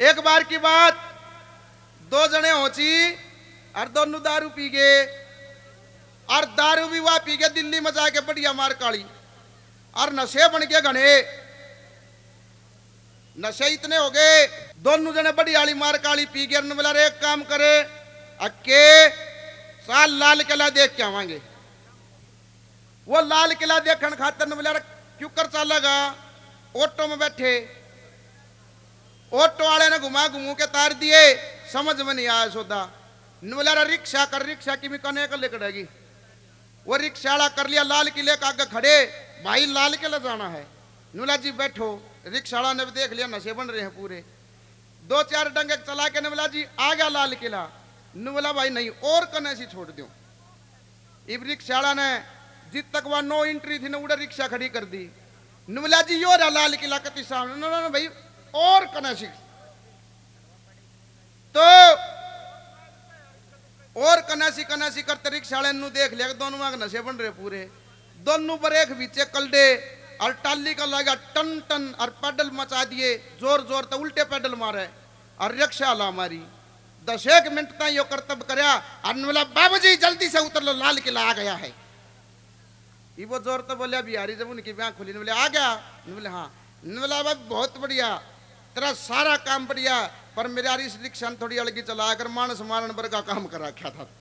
एक बार की बात, दो जने होची और दोनों दारू पी गए और दारू भी वहां पी के दिल्ली में जाके बढ़िया मार काली और नशे बन के घने नशे इतने हो गए। दोनों जने बढ़िया वाली मार काली पी के बोला एक काम करे अक्के साल लाल किला देख के आवांगे। वो लाल किला देखने खातर बोला क्यों कर चलेगा। ऑटो में बैठे, ऑटो वाले ने घुमा घुमू के तार दिए, समझ में नहीं आया सौदा। बोला रिक्शा कर, रिक्शा की भी कने कर लेकड़ेगी। वो रिक्शा वाला कर लिया, लाल किले का आगे खड़े, भाई लाल किला जाना है। नुला जी बैठो। रिक्शा वाला ने भी देख लिया नशे बन रहे हैं पूरे, दो चार डंगे चला के नुला जी आ गया लाल किला। नुला भाई नहीं और कने सी छोड़ दो। इब रिक्शा वाला ने जित तक वह नो एंट्री थी ना उड़े रिक्शा खड़ी कर दी। नुला जी यो रहा लाल किला कति सामने। ना भाई और कने सी तो और कनासी करते रिक्शा वाले नु देख लिया दोनों आग नशे बन रहे पूरे। दोनों पर एक बीचे कलडे और टाली का लगा टन टन और पैडल मचा दिए, जोर जोर तो उल्टे पैडल मारे और रिक्शा ला मारी। 10 मिनट तक यो कर्तव्य करया और बोला बाबू जी जल्दी से उतर लो लाल किला आ गया है। वो जोर तो बोलिया बिहारी जब उनकी आंख खुली बोले आ गया। बोले हाँ। बोला बहुत बढ़िया तेरा सारा काम बढ़िया, पर मेरी इस रिक्शा थोड़ी अलगी चला कर मानस मारण वर्ग का काम करा क्या था।